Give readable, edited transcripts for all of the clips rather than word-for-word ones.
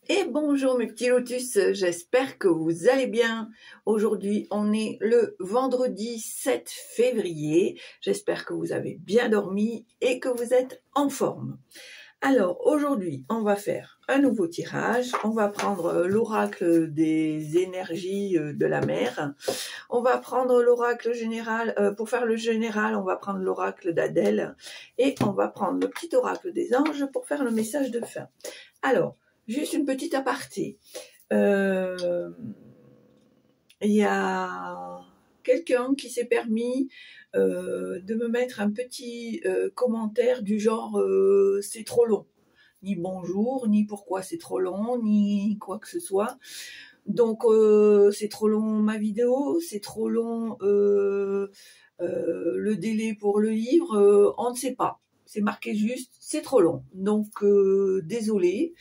Et bonjour mes petits lotus, j'espère que vous allez bien. Aujourd'hui, on est le vendredi 7 février. J'espère que vous avez bien dormi et que vous êtes en forme. Alors, aujourd'hui, on va faire un nouveau tirage. On va prendre l'oracle des énergies de la mer. On va prendre l'oracle général. Pour faire le général, on va prendre l'oracle d'Adèle. Et on va prendre le petit oracle des anges pour faire le message de fin. Alors, juste une petite aparté. Il y a quelqu'un qui s'est permis de me mettre un petit commentaire du genre c'est trop long. Ni bonjour, ni pourquoi c'est trop long, ni quoi que ce soit. Donc c'est trop long ma vidéo, c'est trop long le délai pour le livre, on ne sait pas. C'est marqué juste, c'est trop long. Donc désolé.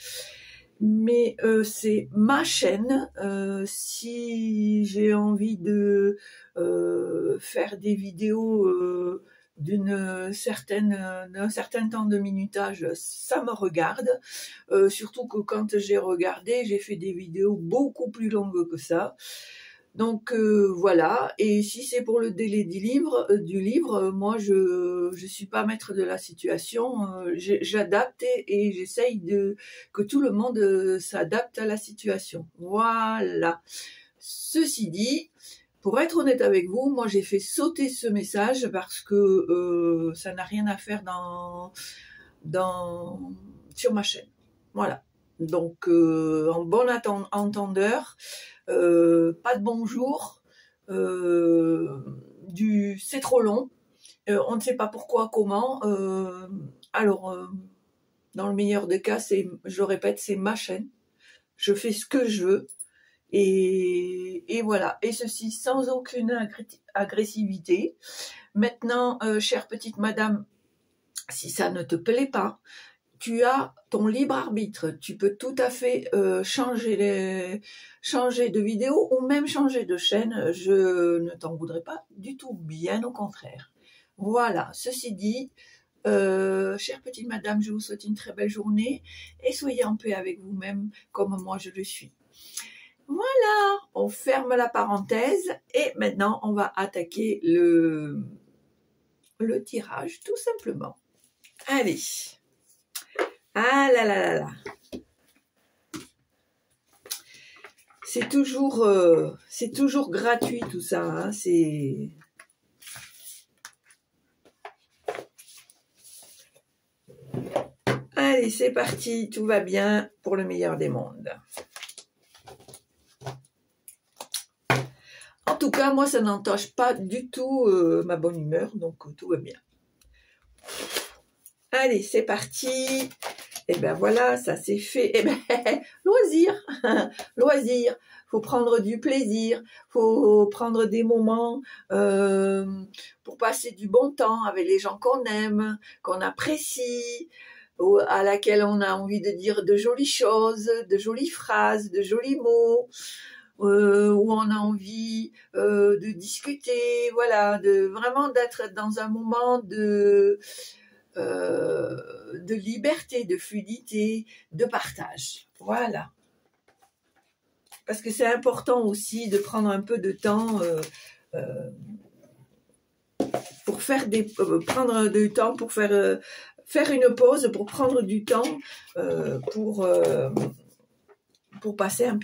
Mais c'est ma chaîne. Si j'ai envie de faire des vidéos d'un certain temps de minutage, ça me regarde. Surtout que quand j'ai regardé, j'ai fait des vidéos beaucoup plus longues que ça. Donc voilà, et si c'est pour le délai du livre, moi je suis pas maître de la situation, j'adapte et j'essaye que tout le monde s'adapte à la situation. Voilà. Ceci dit, pour être honnête avec vous, moi j'ai fait sauter ce message parce que ça n'a rien à faire sur ma chaîne. Voilà. Donc en bon entendeur, pas de bonjour, c'est trop long, on ne sait pas pourquoi, comment. Alors, dans le meilleur des cas, je le répète, c'est ma chaîne. Je fais ce que je veux. Et voilà. Et ceci sans aucune agressivité. Maintenant, chère petite madame, si ça ne te plaît pas, tu as ton libre arbitre. Tu peux tout à fait changer de vidéo ou même changer de chaîne. Je ne t'en voudrais pas du tout, bien au contraire. Voilà, ceci dit, chère petite madame, je vous souhaite une très belle journée et soyez en paix avec vous-même comme moi je le suis. Voilà, on ferme la parenthèse et maintenant on va attaquer le tirage tout simplement. Allez. Ah là là là là. C'est toujours gratuit tout ça. Hein, Allez, c'est parti. Tout va bien pour le meilleur des mondes. En tout cas, moi, ça n'entache pas du tout ma bonne humeur. Donc, tout va bien. Allez, c'est parti. Et ben voilà, ça c'est fait. Et ben, loisir, loisir. Faut prendre du plaisir, faut prendre des moments pour passer du bon temps avec les gens qu'on aime, qu'on apprécie, à laquelle on a envie de dire de jolies choses, de jolies phrases, de jolis mots, où on a envie de discuter, voilà, vraiment d'être dans un moment de liberté, de fluidité, de partage. Voilà. Parce que c'est important aussi de prendre un peu de temps pour faire prendre du temps pour faire une pause, pour prendre du temps pour passer un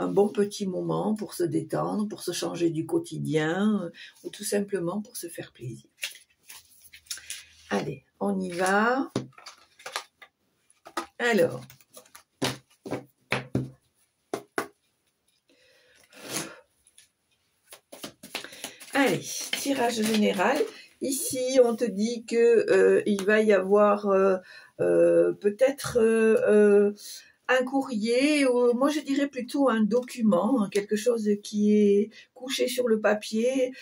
bon petit moment, pour se détendre, pour se changer du quotidien ou tout simplement pour se faire plaisir. Allez, on y va. Alors, allez, tirage général. Ici, on te dit que il va y avoir peut-être un courrier, ou moi je dirais plutôt un document, quelque chose qui est couché sur le papier,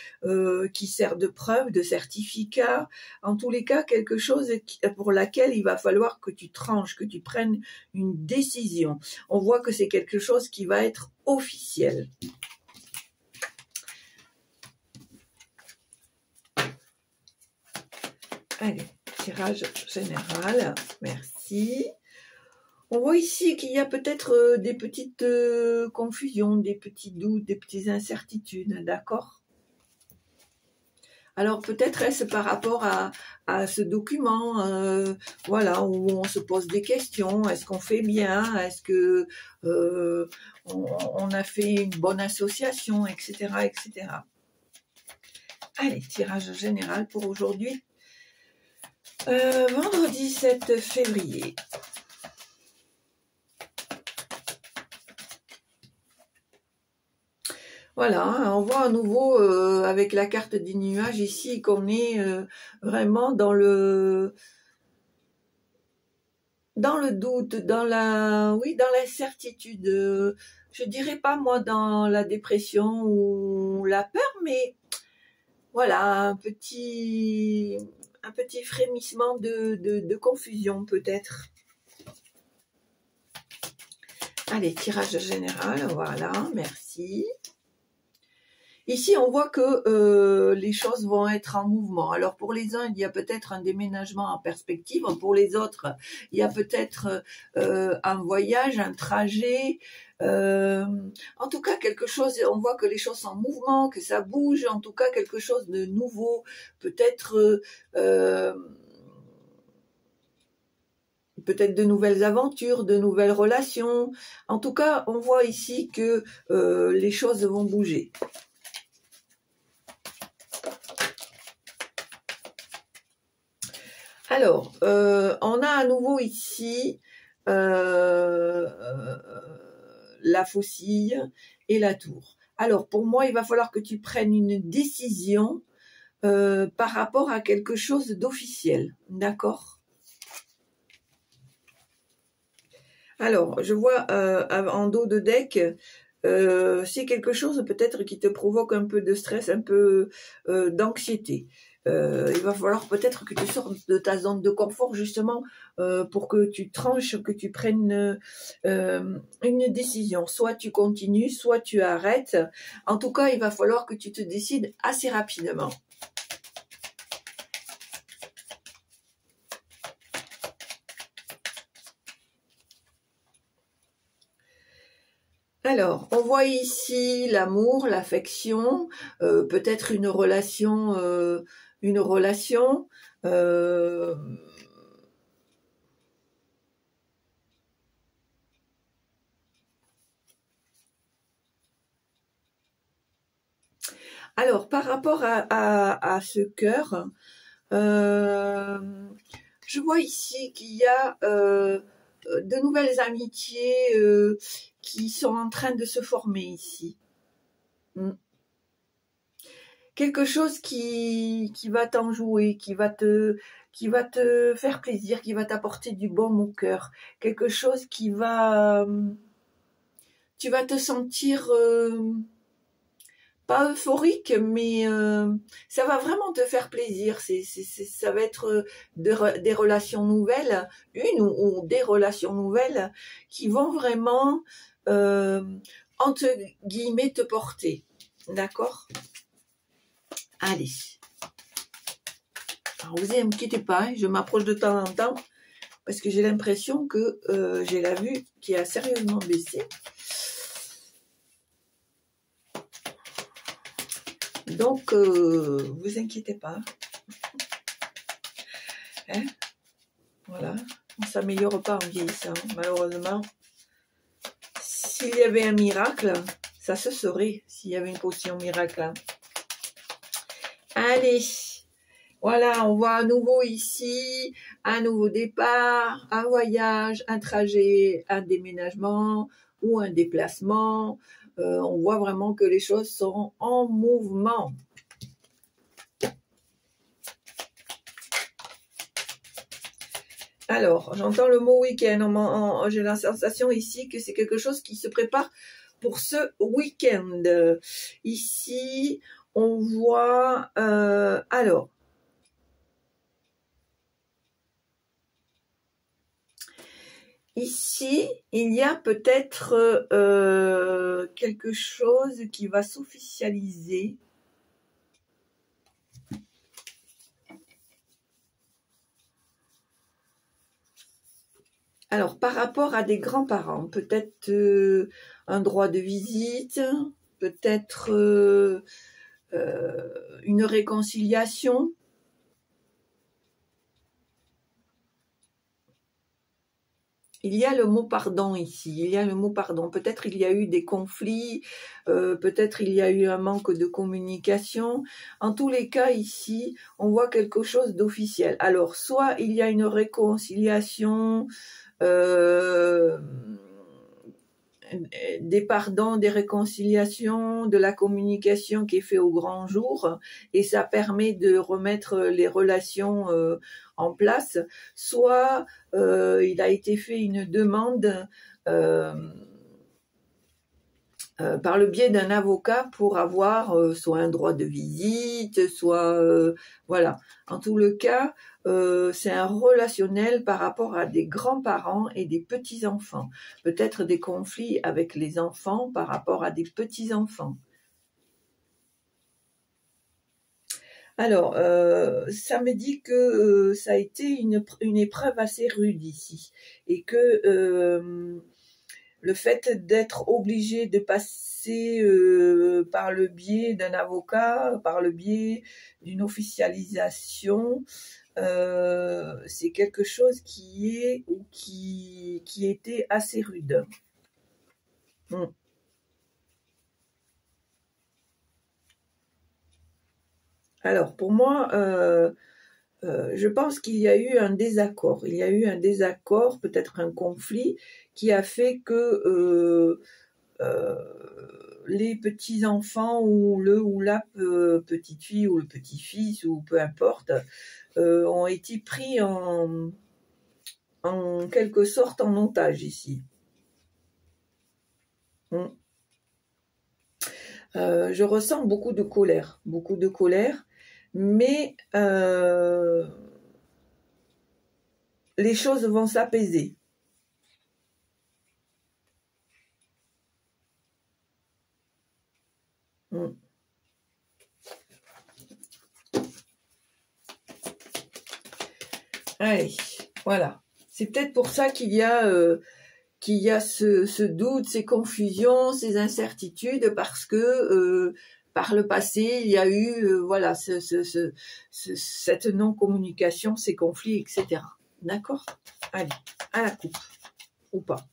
qui sert de preuve, de certificat, en tous les cas quelque chose pour laquelle il va falloir que tu tranches, que tu prennes une décision. On voit que c'est quelque chose qui va être officiel. Allez, tirage général, merci. On voit ici qu'il y a peut-être des petites confusions, des petits doutes, des petites incertitudes, d'accord? Alors peut-être est-ce par rapport à ce document, voilà, où on se pose des questions. Est-ce qu'on fait bien? Est-ce que on a fait une bonne association, etc., etc. Allez, tirage général pour aujourd'hui. Vendredi 7 février. Voilà, on voit à nouveau avec la carte des nuages ici qu'on est vraiment dans le doute, dans l'incertitude. Je dirais pas moi dans la dépression ou la peur, mais voilà, un petit frémissement de confusion peut-être. Allez, tirage général, voilà, merci. Ici, on voit que les choses vont être en mouvement. Alors, pour les uns, il y a peut-être un déménagement en perspective. Pour les autres, il y a peut-être un voyage, un trajet. En tout cas, quelque chose, on voit que les choses sont en mouvement, que ça bouge. En tout cas, quelque chose de nouveau. Peut-être de nouvelles aventures, de nouvelles relations. En tout cas, on voit ici que les choses vont bouger. Alors, on a à nouveau ici la faucille et la tour. Alors, pour moi, il va falloir que tu prennes une décision par rapport à quelque chose d'officiel, d'accord? Alors, je vois en dos de deck, c'est quelque chose peut-être qui te provoque un peu de stress, un peu d'anxiété. Il va falloir peut-être que tu sortes de ta zone de confort justement pour que tu tranches, que tu prennes une décision. Soit tu continues, soit tu arrêtes. En tout cas, il va falloir que tu te décides assez rapidement. Alors, on voit ici l'amour, l'affection, peut-être une relation. Alors, par rapport à ce cœur, je vois ici qu'il y a de nouvelles amitiés qui sont en train de se former ici. Quelque chose qui va t'enjouer, qui va te faire plaisir, qui va t'apporter du baume au cœur. Quelque chose qui va... tu vas te sentir... pas euphorique, mais ça va vraiment te faire plaisir. Ça va être des relations nouvelles, une ou des relations nouvelles qui vont vraiment, entre guillemets, te porter. D'accord? Allez. Alors, vous inquiétez pas, hein, je m'approche de temps en temps parce que j'ai l'impression que j'ai la vue qui a sérieusement baissé. Donc, vous inquiétez pas. Hein? Voilà, on ne s'améliore pas en vieillissant, malheureusement. S'il y avait un miracle, ça se saurait, s'il y avait une potion miracle. Allez, voilà, on voit à nouveau ici un nouveau départ, un voyage, un trajet, un déménagement ou un déplacement. On voit vraiment que les choses sont en mouvement. Alors, j'entends le mot week-end. J'ai la sensation ici que c'est quelque chose qui se prépare pour ce week-end. Ici, on voit... alors, ici, il y a peut-être quelque chose qui va s'officialiser. Alors, par rapport à des grands-parents, peut-être un droit de visite, peut-être une réconciliation. Il y a le mot pardon ici, il y a le mot pardon. Peut-être il y a eu des conflits, peut-être il y a eu un manque de communication. En tous les cas, ici, on voit quelque chose d'officiel. Alors, soit il y a une réconciliation, des pardons, des réconciliations, de la communication qui est fait au grand jour, et ça permet de remettre les relations en place, soit il a été fait une demande par le biais d'un avocat pour avoir soit un droit de visite, soit voilà. En tout le cas, c'est un relationnel par rapport à des grands-parents et des petits-enfants. Peut-être des conflits avec les enfants par rapport à des petits-enfants. Alors, ça me dit que ça a été une épreuve assez rude ici, et que le fait d'être obligé de passer par le biais d'un avocat, par le biais d'une officialisation, c'est quelque chose qui était assez rude. Alors, pour moi, je pense qu'il y a eu un désaccord. Il y a eu un désaccord, peut-être un conflit, qui a fait que les petits-enfants ou le ou la petite fille ou le petit-fils ou peu importe ont été pris en quelque sorte en otage ici. Je ressens beaucoup de colère, mais les choses vont s'apaiser. Allez, voilà. C'est peut-être pour ça qu'il y a ce doute, ces confusions, ces incertitudes, parce que par le passé, il y a eu voilà cette non-communication, ces conflits, etc. D'accord? Allez, à la coupe, ou pas.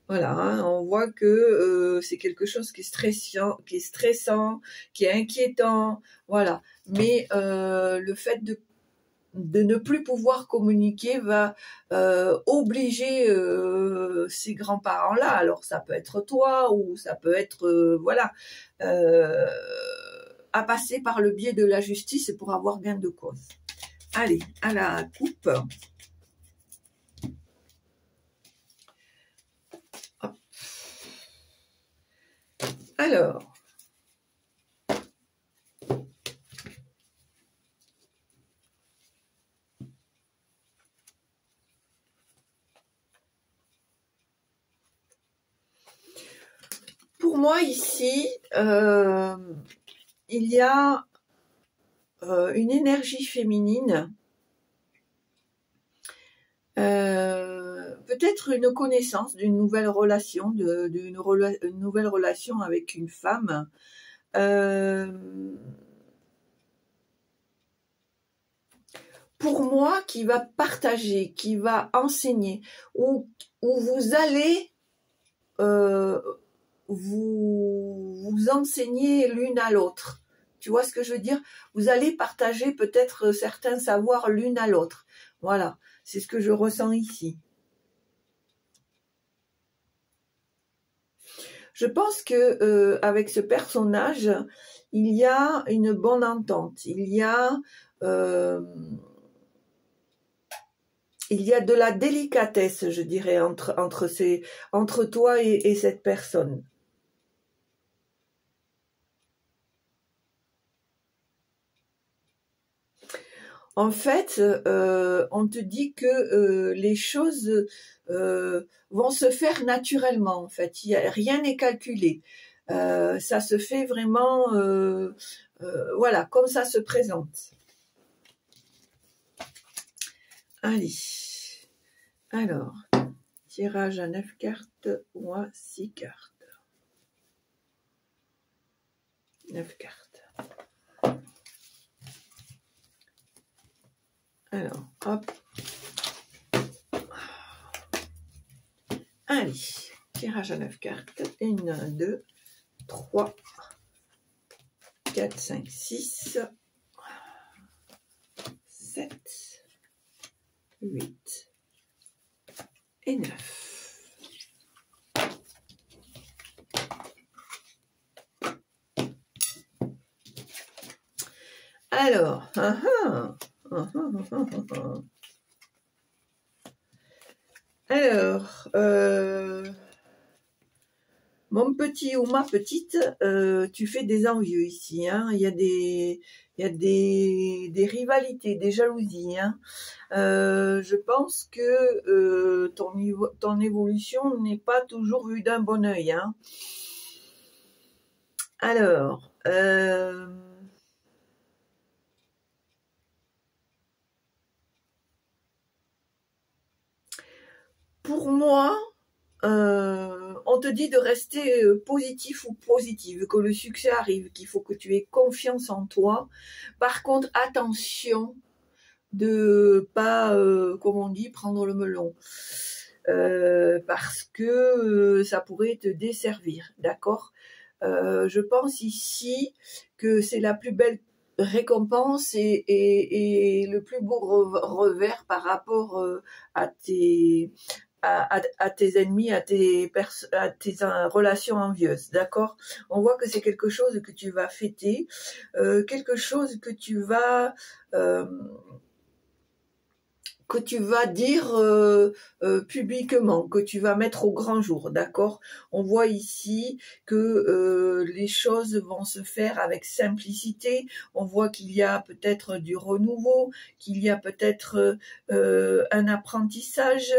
Voilà, hein, on voit que c'est quelque chose qui est stressant, qui est inquiétant, voilà. Mais le fait de ne plus pouvoir communiquer va obliger ces grands-parents-là, alors ça peut être toi ou ça peut être, voilà, à passer par le biais de la justice pour avoir gain de cause. Allez, à la coupe. Hop. Alors, pour moi ici, il y a une énergie féminine, peut-être une connaissance d'une nouvelle relation, une nouvelle relation avec une femme, pour moi, qui va partager, qui va enseigner, où vous allez vous enseigner l'une à l'autre. Tu vois ce que je veux dire? Vous allez partager peut-être certains savoirs l'une à l'autre. Voilà, c'est ce que je ressens ici. Je pense que avec ce personnage, il y a une bonne entente. Il y a de la délicatesse, je dirais, entre toi et cette personne. En fait, on te dit que les choses vont se faire naturellement. En fait, rien n'est calculé. Ça se fait vraiment, voilà, comme ça se présente. Allez, Alors, tirage à 9 cartes ou à 6 cartes. 9 cartes. Alors, hop. Allez, tirage à 9 cartes. 1, 2, 3, 4, 5, 6, 7, 8 et 9. Alors, alors, mon petit ou ma petite, tu fais des envieux ici, hein. Il y a des rivalités, des jalousies, hein. Je pense que ton évolution n'est pas toujours vue d'un bon œil, hein. Alors, pour moi, on te dit de rester positif ou positive, que le succès arrive, qu'il faut que tu aies confiance en toi. Par contre, attention de pas, comme on dit, prendre le melon. Parce que ça pourrait te desservir, d'accord? Je pense ici que c'est la plus belle récompense et le plus beau revers par rapport à tes ennemis, à tes relations envieuses, d'accord? On voit que c'est quelque chose que tu vas fêter, quelque chose que tu vas dire publiquement, que tu vas mettre au grand jour, d'accord? On voit ici que les choses vont se faire avec simplicité. On voit qu'il y a peut-être du renouveau, qu'il y a peut-être un apprentissage.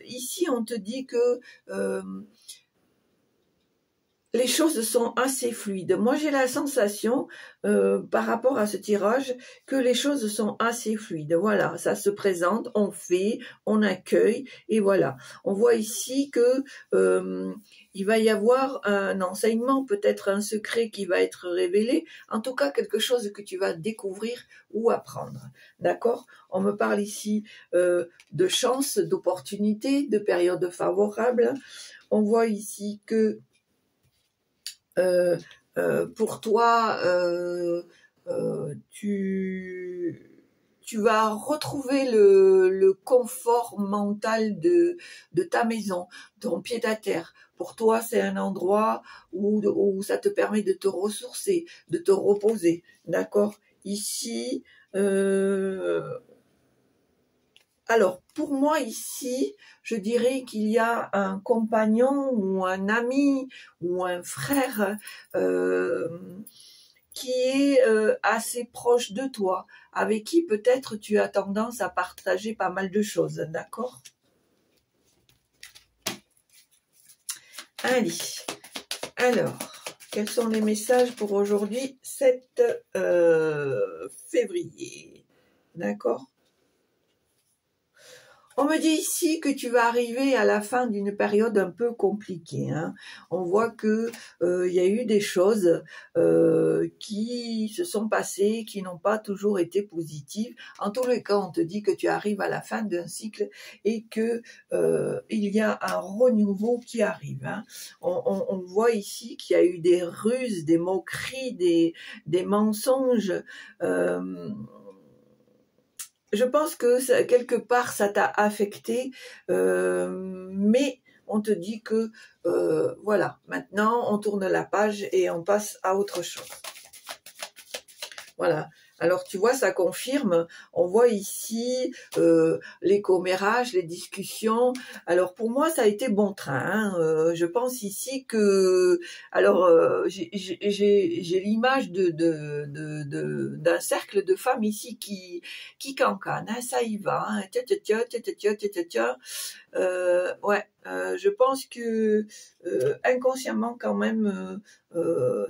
Ici, on te dit que les choses sont assez fluides. Moi, j'ai la sensation, par rapport à ce tirage, que les choses sont assez fluides. Voilà, ça se présente, on fait, on accueille, et voilà. On voit ici que il va y avoir un enseignement, peut-être un secret qui va être révélé, en tout cas quelque chose que tu vas découvrir ou apprendre. D'accord? On me parle ici de chance, d'opportunités, de périodes favorables. On voit ici que pour toi, tu vas retrouver le confort mental de ta maison, ton pied-à-terre. Pour toi, c'est un endroit où ça te permet de te ressourcer, de te reposer, d'accord? Ici, alors, pour moi ici, je dirais qu'il y a un compagnon ou un ami ou un frère qui est assez proche de toi, avec qui peut-être tu as tendance à partager pas mal de choses, d'accord? Allez, alors, quels sont les messages pour aujourd'hui, 7 février, d'accord? On me dit ici que tu vas arriver à la fin d'une période un peu compliquée, hein. On voit que y a eu des choses qui se sont passées, qui n'ont pas toujours été positives. En tous les cas, on te dit que tu arrives à la fin d'un cycle et que il y a un renouveau qui arrive, hein. On voit ici qu'il y a eu des ruses, des moqueries, des mensonges. Je pense que quelque part ça t'a affecté, mais on te dit que voilà, maintenant on tourne la page et on passe à autre chose. Voilà. Alors tu vois, ça confirme, on voit ici les commérages, les discussions. Alors pour moi, ça a été bon train, hein. Je pense ici que, alors j'ai l'image d'un cercle de femmes ici qui cancanent, hein, ça y va, hein. Ouais, je pense que inconsciemment quand même,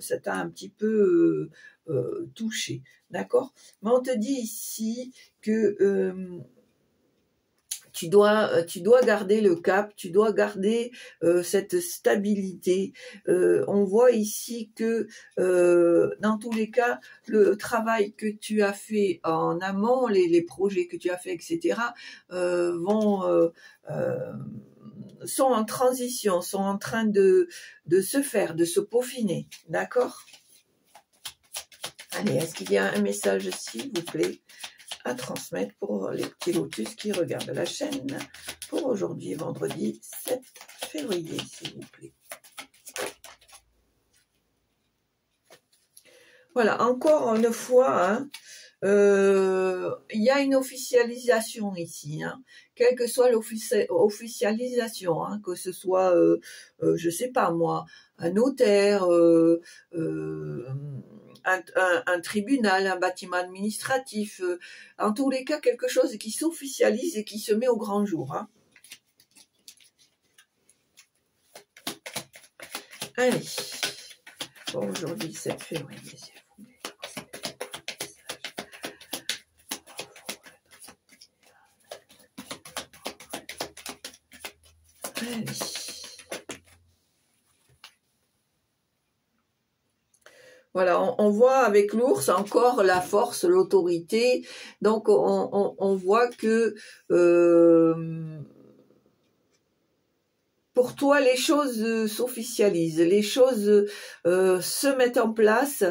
ça t'a un petit peu touché. D'accord? Mais on te dit ici que tu dois garder le cap, tu dois garder cette stabilité. On voit ici que dans tous les cas, le travail que tu as fait en amont, les projets que tu as fait, etc., sont en transition, sont en train de se faire, de se peaufiner. D'accord? Allez, est-ce qu'il y a un message, s'il vous plaît, à transmettre pour les petits lotus qui regardent la chaîne pour aujourd'hui, vendredi 7 février, s'il vous plaît. Voilà, encore une fois, hein, il y a une officialisation ici, hein, quelle que soit l'officialisation, hein, que ce soit, je sais pas moi, un notaire, un tribunal, un bâtiment administratif, en tous les cas quelque chose qui s'officialise et qui se met au grand jour. Hein. Allez, bon, aujourd'hui 7 février, allez. Voilà, on voit avec l'ours encore la force, l'autorité. Donc, on voit que pour toi, les choses s'officialisent, les choses se mettent en place.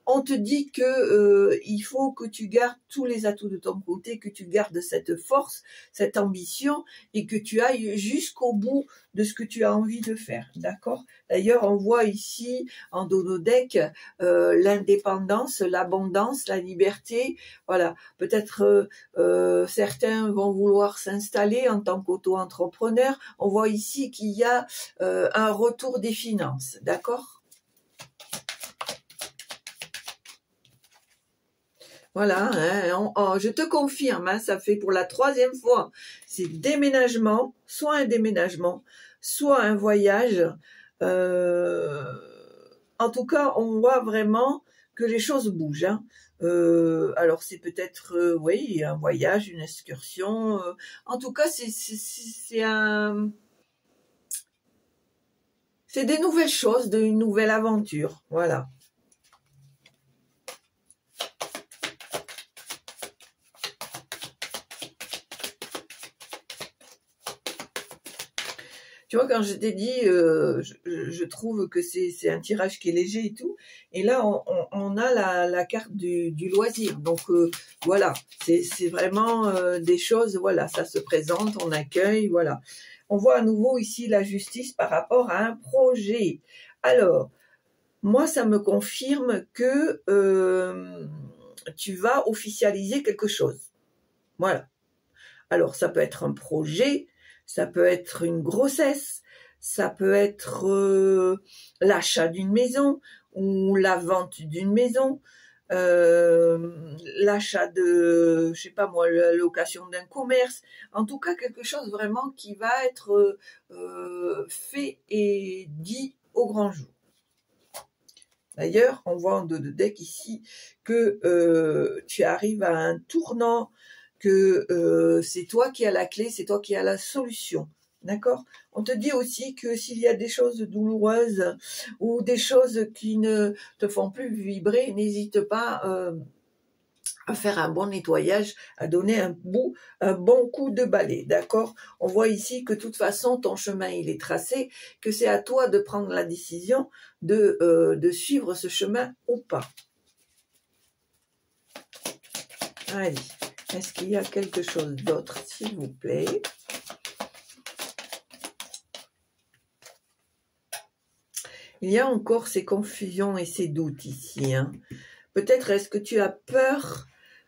On te dit que il faut que tu gardes tous les atouts de ton côté, que tu gardes cette force, cette ambition et que tu ailles jusqu'au bout de ce que tu as envie de faire, d'accord? D'ailleurs, on voit ici en Donodec l'indépendance, l'abondance, la liberté. Voilà, peut-être certains vont vouloir s'installer en tant qu'auto-entrepreneur. On voit ici qu'il y a un retour des finances, d'accord? Voilà, hein, je te confirme, hein, ça fait pour la 3e fois, c'est déménagement, soit un déménagement, soit un voyage. En tout cas, on voit vraiment que les choses bougent. Hein. Alors c'est peut-être, oui, un voyage, une excursion. En tout cas, c'est des nouvelles choses, une nouvelle aventure. Voilà. Tu vois, quand je t'ai dit, je trouve que c'est un tirage qui est léger et tout. Et là, on a la carte du loisir. Donc, voilà, c'est vraiment des choses, voilà, ça se présente, on accueille, voilà. On voit à nouveau ici la justice par rapport à un projet. Alors, moi, ça me confirme que tu vas officialiser quelque chose. Voilà. Alors, ça peut être un projet, ça peut être une grossesse, ça peut être l'achat d'une maison ou la vente d'une maison, l'achat de, je sais pas moi, la location d'un commerce. En tout cas, quelque chose vraiment qui va être fait et dit au grand jour. D'ailleurs, on voit en Donodec ici que tu arrives à un tournant, que c'est toi qui as la clé, c'est toi qui as la solution. D'accord? On te dit aussi que s'il y a des choses douloureuses ou des choses qui ne te font plus vibrer, n'hésite pas à faire un bon nettoyage, à donner un bon coup de balai. D'accord? On voit ici que de toute façon, ton chemin, il est tracé, que c'est à toi de prendre la décision de suivre ce chemin ou pas. Allez. Est-ce qu'il y a quelque chose d'autre, s'il vous plaît? Il y a encore ces confusions et ces doutes ici. Hein. Peut-être est-ce que tu as peur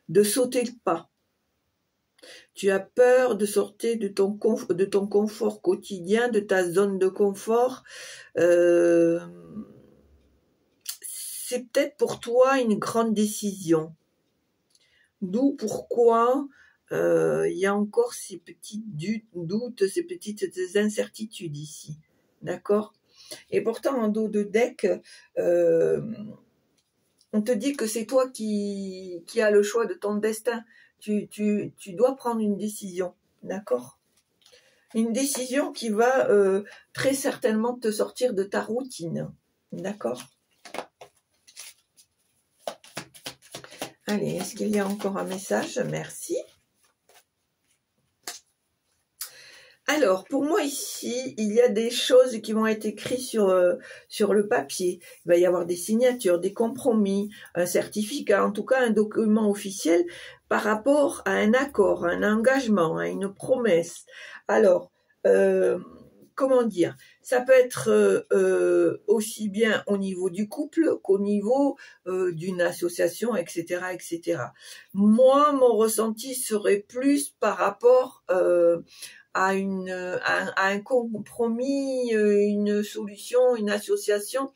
de sauter le pas? Tu as peur de sortir de ton confort quotidien, de ta zone de confort. C'est peut-être pour toi une grande décision. D'où pourquoi il y a encore ces petits doutes, ces petites incertitudes ici. D'accord? Et pourtant, en Donodec, on te dit que c'est toi qui as le choix de ton destin. tu dois prendre une décision, d'accord? Une décision qui va très certainement te sortir de ta routine, d'accord? Allez, est-ce qu'il y a encore un message? Merci. Alors, pour moi ici, il y a des choses qui vont être écrites sur le papier. Il va y avoir des signatures, des compromis, un certificat, en tout cas un document officiel par rapport à un accord, un engagement, à une promesse. Alors, comment dire? Ça peut être aussi bien au niveau du couple qu'au niveau d'une association, etc., etc. Moi, mon ressenti serait plus par rapport à un compromis, une solution, une association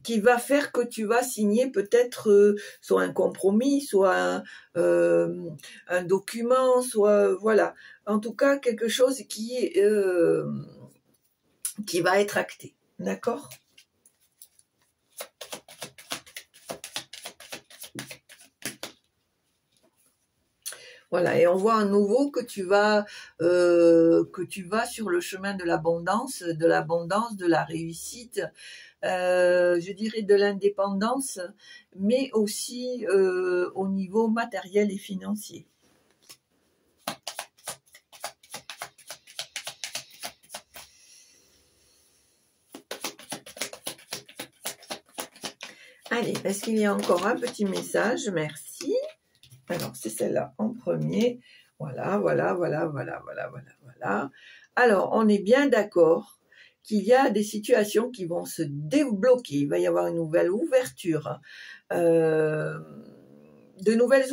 qui va faire que tu vas signer peut-être soit un compromis, soit un document, soit voilà. En tout cas, quelque chose qui va être acté. D'accord ? Voilà, et on voit à nouveau que tu vas sur le chemin de l'abondance, de la réussite, je dirais de l'indépendance, mais aussi au niveau matériel et financier. Allez, est-ce qu'il y a encore un petit message? Merci. Alors, c'est celle-là en premier. Voilà. Alors, on est bien d'accord qu'il y a des situations qui vont se débloquer. Il va y avoir une nouvelle ouverture. De nouvelles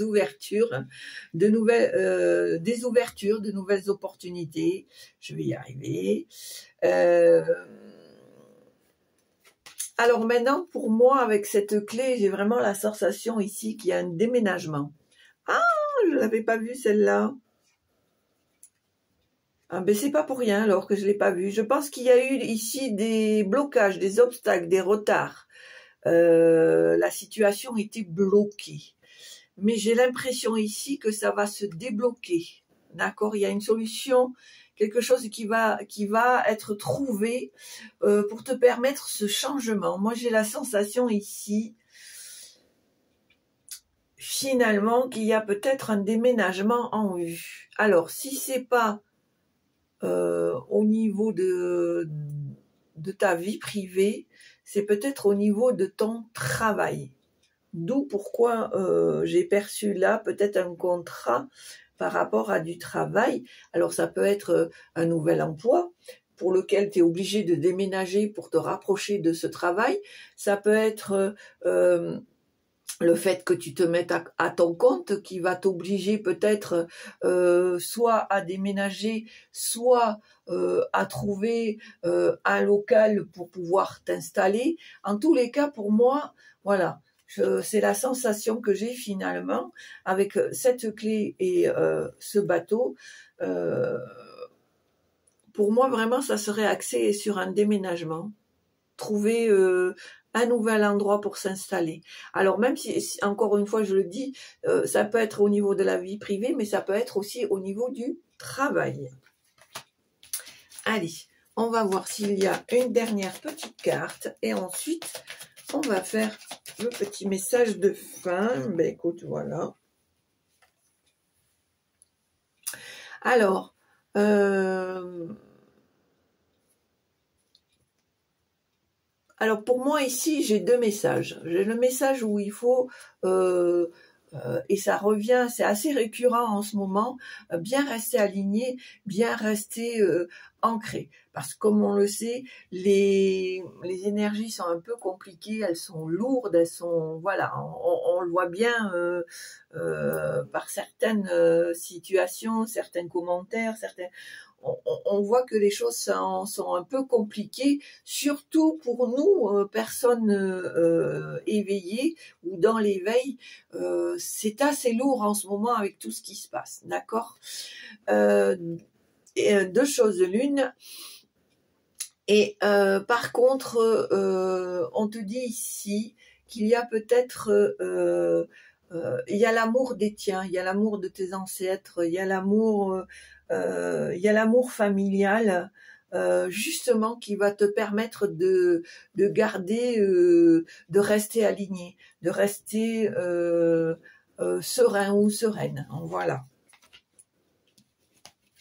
ouvertures, des ouvertures, de nouvelles opportunités. Je vais y arriver. Alors maintenant, pour moi, avec cette clé, j'ai vraiment la sensation ici qu'il y a un déménagement. Ah, je ne l'avais pas vue celle-là. Ah ben c'est pas pour rien alors que je ne l'ai pas vue. Je pense qu'il y a eu ici des blocages, des obstacles, des retards. La situation était bloquée. Mais j'ai l'impression ici que ça va se débloquer. D'accord ? Il y a une solution, quelque chose qui va être trouvé pour te permettre ce changement. Moi, j'ai la sensation ici, finalement, qu'il y a peut-être un déménagement en vue. Alors, si c'est pas au niveau de ta vie privée, c'est peut-être au niveau de ton travail. D'où pourquoi j'ai perçu là peut-être un contrat par rapport à du travail. Alors ça peut être un nouvel emploi pour lequel tu es obligé de déménager pour te rapprocher de ce travail. Ça peut être le fait que tu te mettes à ton compte qui va t'obliger peut-être soit à déménager, soit à trouver un local pour pouvoir t'installer. En tous les cas, pour moi, voilà. C'est la sensation que j'ai finalement avec cette clé et ce bateau. Pour moi, vraiment, ça serait axé sur un déménagement. Trouver un nouvel endroit pour s'installer. Alors même si, encore une fois, je le dis, ça peut être au niveau de la vie privée, mais ça peut être aussi au niveau du travail. Allez, on va voir s'il y a une dernière petite carte et ensuite, on va faire le petit message de fin. Ben écoute, voilà. Alors, pour moi ici, j'ai deux messages. J'ai le message où il faut, et ça revient, c'est assez récurrent en ce moment, bien rester aligné, bien rester ancré. Parce que comme on le sait, les énergies sont un peu compliquées, elles sont lourdes, elles sont, voilà, on le voit bien par certaines situations, certains commentaires, on voit que les choses sont un peu compliquées, surtout pour nous, personnes éveillées ou dans l'éveil. C'est assez lourd en ce moment avec tout ce qui se passe, d'accord ? Deux choses l'une, Et par contre, on te dit ici qu'il y a peut-être, il y a l'amour des tiens, il y a l'amour de tes ancêtres, il y a l'amour familial, justement qui va te permettre de garder, de rester aligné, de rester serein ou sereine. Voilà.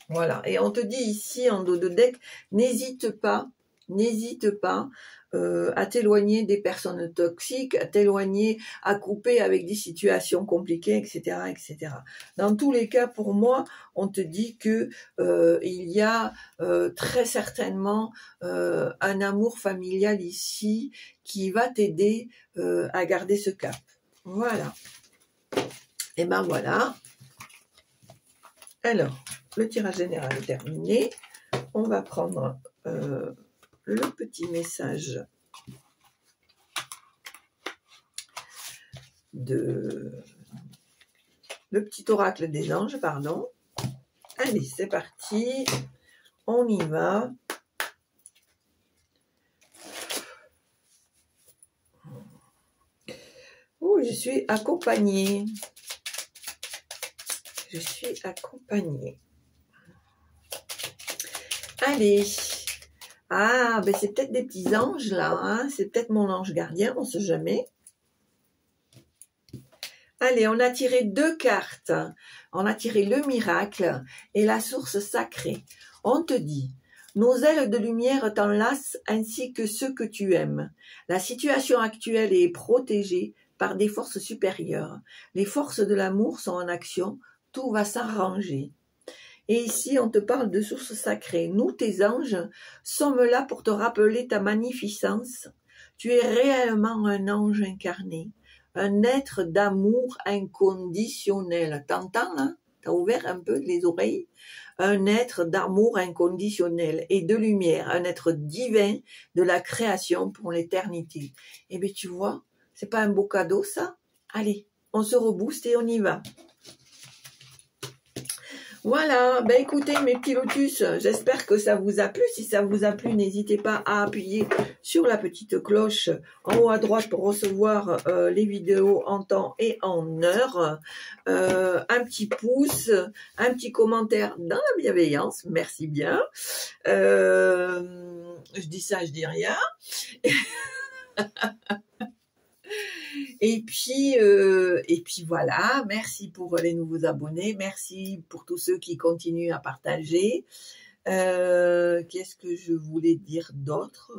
Voilà. Et on te dit ici en dos de deck, n'hésite pas à t'éloigner des personnes toxiques, à t'éloigner, à couper avec des situations compliquées, etc., etc. Dans tous les cas, pour moi, on te dit que il y a très certainement un amour familial ici qui va t'aider à garder ce cap. Voilà. Et ben voilà. Alors, le tirage général est terminé. On va prendre le petit message le petit oracle des anges, pardon. Allez, c'est parti. On y va. Oh, je suis accompagnée. Je suis accompagnée. Allez. Ah, ben c'est peut-être des petits anges là, hein. C'est peut-être mon ange gardien, on ne sait jamais. Allez, on a tiré 2 cartes. On a tiré le miracle et la source sacrée. On te dit, nos ailes de lumière t'enlacent ainsi que ceux que tu aimes. La situation actuelle est protégée par des forces supérieures. Les forces de l'amour sont en action. Tout va s'arranger. Et ici, on te parle de sources sacrées. Nous, tes anges, sommes là pour te rappeler ta magnificence. Tu es réellement un ange incarné, un être d'amour inconditionnel. T'entends, là? T'as ouvert un peu les oreilles? Un être d'amour inconditionnel et de lumière, un être divin de la création pour l'éternité. Eh bien, tu vois, c'est pas un beau cadeau, ça? Allez, on se rebooste et on y va. Voilà, ben écoutez mes petits lotus, j'espère que ça vous a plu. Si ça vous a plu, n'hésitez pas à appuyer sur la petite cloche en haut à droite pour recevoir les vidéos en temps et en heure. Un petit pouce, un petit commentaire dans la bienveillance, merci bien. Je dis ça, je dis rien. Et puis voilà, merci pour les nouveaux abonnés, merci pour tous ceux qui continuent à partager. Qu'est-ce que je voulais dire d'autre?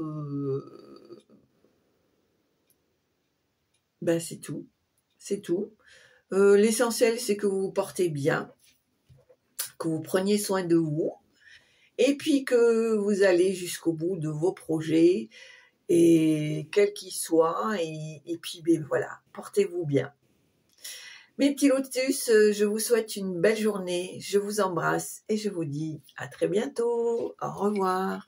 Ben c'est tout, c'est tout. L'essentiel, c'est que vous vous portez bien, que vous preniez soin de vous, et puis que vous allez jusqu'au bout de vos projets, et quel qu'il soit, et puis ben voilà, portez-vous bien. Mes petits lotus, je vous souhaite une belle journée, je vous embrasse et je vous dis à très bientôt, au revoir.